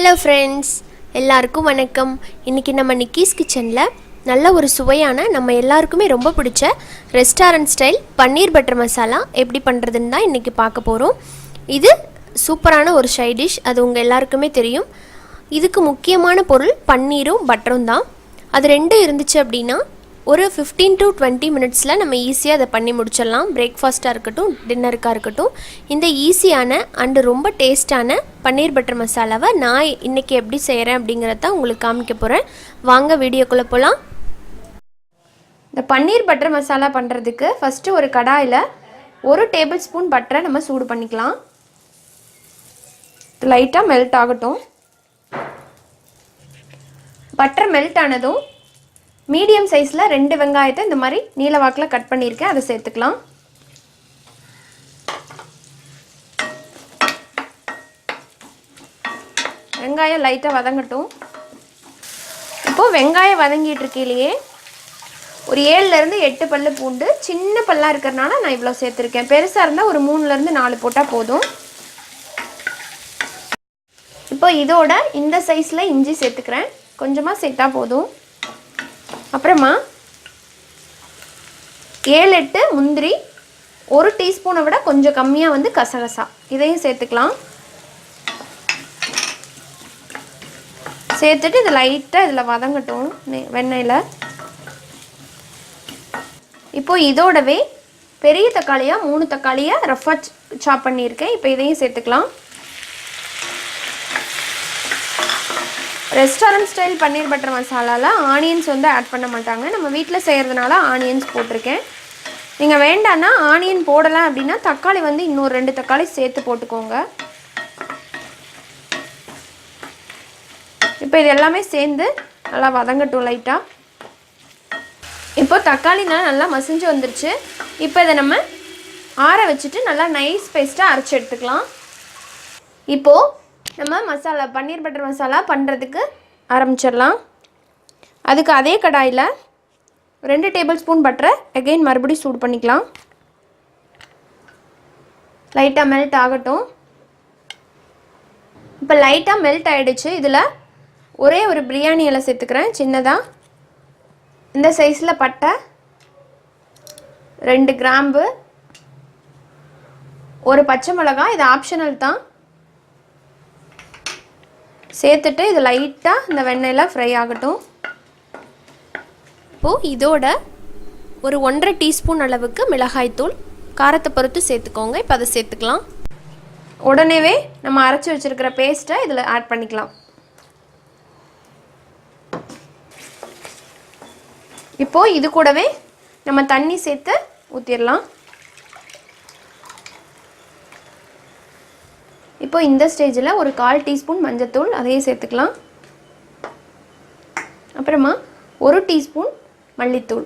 Hello friends, எல்லாருக்கும் வணக்கம். இன்றைக்கி நம்ம நிக்கீஸ் கிச்சனில் நல்ல ஒரு சுவையான நம்ம எல்லாருக்குமே ரொம்ப பிடிச்ச ரெஸ்டாரண்ட் ஸ்டைல் பன்னீர் பட்டர் மசாலா எப்படி பண்ணுறதுன்னு தான் இன்றைக்கி பார்க்க போகிறோம். இது சூப்பரான ஒரு சைட் டிஷ், அது உங்கள் எல்லாருக்குமே தெரியும். இதுக்கு முக்கியமான பொருள் பன்னீரும் பட்டரும் தான். அது ரெண்டும் இருந்துச்சு அப்படின்னா ஒரு 15 to 20 மினிட்ஸில் நம்ம ஈஸியாக அதை பண்ணி முடிச்சிடலாம். பிரேக்ஃபாஸ்ட்டாக இருக்கட்டும், டின்னருக்காக இருக்கட்டும். இந்த ஈஸியான அண்டு ரொம்ப டேஸ்டான பன்னீர் பட்டர் மசாலாவை நான் இன்றைக்கி எப்படி செய்கிறேன் அப்படிங்கிறத உங்களுக்கு காமிக்க போகிறேன். வாங்க வீடியோக்குள்ளே போகலாம். இந்த பன்னீர் பட்டர் மசாலா பண்ணுறதுக்கு ஃபஸ்ட்டு ஒரு கடாயில் 1 டேபிள் ஸ்பூன் பட்டரை நம்ம சூடு பண்ணிக்கலாம். லைட்டாக மெல்ட் ஆகட்டும். பட்டர் மெல்ட் ஆனதும் மீடியம் சைஸில் 2 வெங்காயத்தை இந்த மாதிரி நீல வாக்கில் கட் பண்ணியிருக்கேன், அதை சேர்த்துக்கலாம். வெங்காயம் லைட்டாக வதங்கட்டும். இப்போது வெங்காயம் வதங்கிட்டு இருக்கையிலேயே ஒரு 7லேருந்து 8 பல்லு பூண்டு, சின்ன பல்லாக இருக்கிறனால நான் இவ்வளோ சேர்த்துருக்கேன். பெருசாக இருந்தால் ஒரு 3லேருந்து 4 போட்டால் போதும். இப்போ இதோட இந்த சைஸில் இஞ்சி சேர்த்துக்கிறேன், கொஞ்சமாக சேர்த்தா போதும். அப்புறமா 7-8 முந்திரி, 1 டீஸ்பூனை விட கொஞ்சம் கம்மியாக கசகசா, இதையும் சேர்த்துக்கலாம். சேர்த்துட்டு இது லைட்டாக இதில் வதங்கட்டும் வெண்ணெயில். இப்போது இதோடவே பெரிய தக்காளியாக 3 தக்காளியை ரஃபாக சாப் பண்ணியிருக்கேன். இப்போ இதையும் சேர்த்துக்கலாம். ரெஸ்டாரண்ட் ஸ்டைல் பன்னீர் பட்டர் மசாலாவில் ஆனியன்ஸ் ஆட் பண்ண மாட்டாங்க. நம்ம வீட்டில் செய்கிறதுனால ஆனியன்ஸ் போட்டிருக்கேன். நீங்கள் வேண்டான்னா ஆனியன் போடலாம் அப்படின்னா தக்காளி இன்னொரு 2 தக்காளி சேர்த்து போட்டுக்கோங்க. இப்போ இது எல்லாமே சேர்ந்து நல்லா வதங்கட்டும் லைட்டாக. இப்போ தக்காளி நல்லா மசிஞ்சு வந்துருச்சு. இப்போ இதை நம்ம ஆற வச்சுட்டு நல்லா நைஸ் பேஸ்ட்டாக அரைச்சி எடுத்துக்கலாம். இப்போது நம்ம மசாலா பன்னீர் பட்டர் மசாலா பண்ணுறதுக்கு ஆரம்பிச்சிடலாம். அதுக்கு அதே கடாயில் 2 டேபிள் ஸ்பூன் பட்டரை அகெயின் மறுபடியும் சூடு பண்ணிக்கலாம். லைட்டாக மெல்ட் ஆகட்டும். இப்போ லைட்டாக மெல்ட் ஆகிடுச்சு. இதில் ஒரே ஒரு பிரியாணி இலை சேர்த்துக்கிறேன் சின்னதாக. இந்த சைஸில் பட்டை, 2 கிராம்பு, ஒரு பச்சை மிளகாய், இது ஆப்ஷனல் தான், சேர்த்துட்டு இது லைட்டாக இந்த வெண்ணெயில் ஃப்ரை ஆகட்டும். இப்போது இதோட ஒரு 1.5 டீஸ்பூன் அளவுக்கு மிளகாய்த்தூள், காரத்தை பொறுத்து சேர்த்துக்கோங்க. இப்போ அதை சேர்த்துக்கலாம். உடனேவே நம்ம அரைச்சி வச்சுருக்கிற பேஸ்ட்டை இதில் ஆட் பண்ணிக்கலாம். இப்போது இது கூடவே நம்ம தண்ணி சேர்த்து ஊற்றிடலாம். இப்போ இந்த ஸ்டேஜில் ஒரு 1/4 டீஸ்பூன் மஞ்சத்தூள், அதையே சேர்த்துக்கலாம். அப்புறமா 1 டீஸ்பூன் மல்லித்தூள்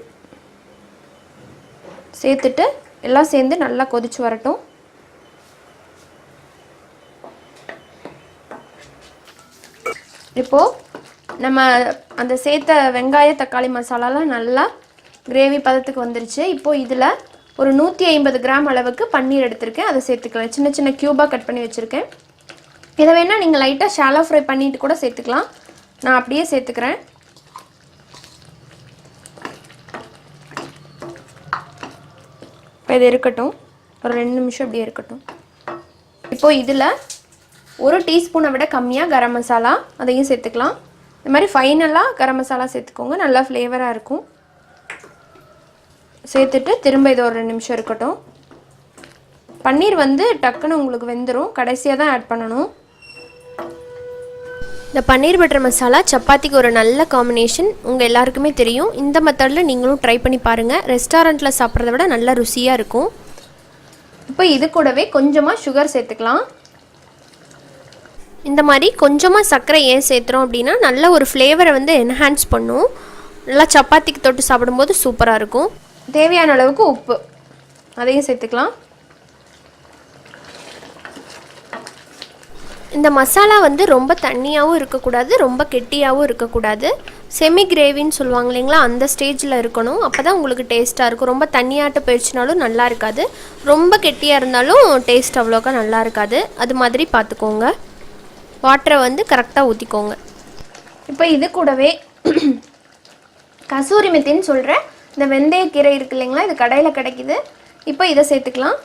சேர்த்துட்டு எல்லாம் சேர்ந்து நல்லா கொதிச்சு வரட்டும். இப்போது நம்ம அந்த சேர்த்த வெங்காய தக்காளி மசாலாலாம் நல்லா கிரேவி பதத்துக்கு வந்துருச்சு. இப்போது இதில் ஒரு 150 கிராம் அளவுக்கு பன்னீர் எடுத்திருக்கேன், அதை சேர்த்துக்கலாம். சின்ன சின்ன க்யூபாக கட் பண்ணி வச்சுருக்கேன். இதை வேணால் நீங்கள் லைட்டாக ஷாலோ ஃப்ரை பண்ணிவிட்டு கூட சேர்த்துக்கலாம். நான் அப்படியே சேர்த்துக்கிறேன். இப்போ இது இருக்கட்டும், ஒரு 2 நிமிஷம் அப்படியே இருக்கட்டும். இப்போது இதில் 1 டீஸ்பூனை விட கம்மியாக கரம் மசாலா, அதையும் சேர்த்துக்கலாம். இந்த மாதிரி ஃபைனலாக கரம் மசாலா சேர்த்துக்கோங்க, நல்லா ஃப்ளேவராக இருக்கும். சேர்த்துட்டு திரும்ப இது ஒரு 2 நிமிஷம் இருக்கட்டும். பன்னீர் டக்குன்னு உங்களுக்கு வெந்துடும், கடைசியாக தான் ஆட் பண்ணணும். இந்த பன்னீர் பட்டர் மசாலா சப்பாத்திக்கு ஒரு நல்ல காம்பினேஷன், உங்கள் எல்லாருக்குமே தெரியும். இந்த மெத்தடில் நீங்களும் ட்ரை பண்ணி பாருங்கள். ரெஸ்டாரண்ட்டில் சாப்பிட்றத விட நல்லா ருசியாக இருக்கும். இப்போ இது கூடவே கொஞ்சமாக சுகர் சேர்த்துக்கலாம். இந்த மாதிரி கொஞ்சமாக சர்க்கரை ஏன் சேர்த்துறோம் அப்படின்னா நல்ல ஒரு ஃப்ளேவரை என்ஹான்ஸ் பண்ணும். நல்லா சப்பாத்திக்கு தொட்டு சாப்பிடும்போது சூப்பராக இருக்கும். தேவையான அளவுக்கு உப்பு, அதையும் சேர்த்துக்கலாம். இந்த மசாலா ரொம்ப தண்ணியாகவும் இருக்கக்கூடாது, ரொம்ப கெட்டியாகவும் இருக்கக்கூடாது. செமி கிரேவின்னு சொல்லுவாங்க இல்லைங்களா, அந்த ஸ்டேஜில் இருக்கணும். அப்போ தான் உங்களுக்கு டேஸ்ட்டாக இருக்கும். ரொம்ப தண்ணியாட்ட போயிடுச்சுனாலும் நல்லா இருக்காது, ரொம்ப கெட்டியாக இருந்தாலும் டேஸ்ட் அவ்வளோக்கா நல்லா இருக்காது. அது மாதிரி பார்த்துக்கோங்க. வாட்டரை வந்து கரெக்டாக ஊற்றிக்கோங்க. இப்போ இது கூடவே கசூரி மெத்தின்னு சொல்கிற இந்த வெந்தயக்கீரை இருக்கு இல்லைங்களா, இது கடையில் கிடைக்குது. இப்போ இதை சேர்த்துக்கலாம்.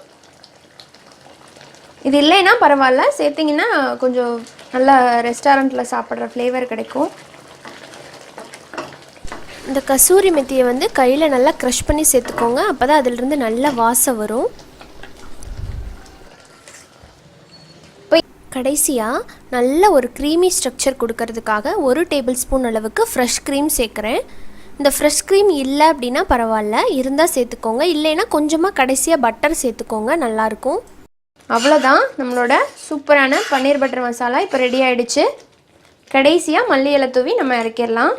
இது இல்லைன்னா பரவாயில்ல, சேர்த்திங்கன்னா கொஞ்சம் நல்லா ரெஸ்டாரண்ட்டில் சாப்பிட்ற ஃப்ளேவர் கிடைக்கும். இந்த கசூரி மெத்தியை வந்து கையில் நல்லா க்ரஷ் பண்ணி சேர்த்துக்கோங்க. அப்போ தான் அதிலிருந்து நல்ல வாசம் வரும். இப்போ கடைசியாக நல்ல ஒரு க்ரீமி ஸ்ட்ரக்சர் கொடுக்கறதுக்காக 1 டேபிள் ஸ்பூன் அளவுக்கு ஃப்ரெஷ் க்ரீம் சேர்க்குறேன். இந்த ஃப்ரெஷ் க்ரீம் இல்லை அப்படின்னா பரவாயில்ல, இருந்தால் சேர்த்துக்கோங்க. இல்லைன்னா கொஞ்சமாக கடைசியாக பட்டர் சேர்த்துக்கோங்க, நல்லாயிருக்கும். அவ்வளோதான், நம்மளோட சூப்பரான பன்னீர் பட்டர் மசாலா இப்போ ரெடி ஆகிடுச்சு. கடைசியாக மல்லி இலை தூவி நம்ம இறக்கிடலாம்.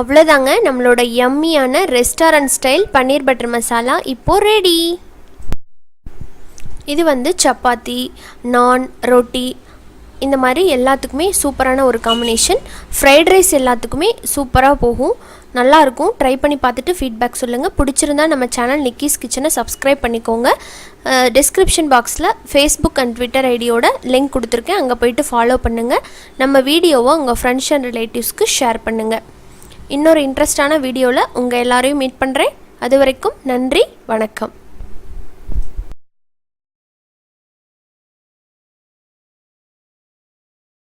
அவ்வளோதாங்க, நம்மளோட யம்மியான ரெஸ்டாரண்ட் ஸ்டைல் பன்னீர் பட்டர் மசாலா இப்போது ரெடி. இது வந்து சப்பாத்தி, நான், ரொட்டி இந்த மாதிரி எல்லாத்துக்குமே சூப்பரான ஒரு காம்பினேஷன். ஃப்ரைட் ரைஸ் எல்லாத்துக்குமே சூப்பராக போகும், நல்லாயிருக்கும். ட்ரை பண்ணி பார்த்துட்டு ஃபீட்பேக் சொல்லுங்கள். பிடிச்சிருந்தா நம்ம சேனல் நிக்கிஸ் கிச்சனை சப்ஸ்கிரைப் பண்ணிக்கோங்க. டிஸ்கிரிப்ஷன் பாக்ஸில் ஃபேஸ்புக் அண்ட் ட்விட்டர் ஐடியோட லிங்க் கொடுத்துருக்கேன், அங்கே போய்ட்டு ஃபாலோ பண்ணுங்கள். நம்ம வீடியோவை உங்கள் ஃப்ரெண்ட்ஸ் அண்ட் ரிலேட்டிவ்ஸ்க்கு ஷேர் பண்ணுங்கள். இன்னொரு இன்ட்ரெஸ்டான வீடியோவில் உங்கள் எல்லாரையும் மீட் பண்ணுறேன். அது வரைக்கும் நன்றி, வணக்கம்.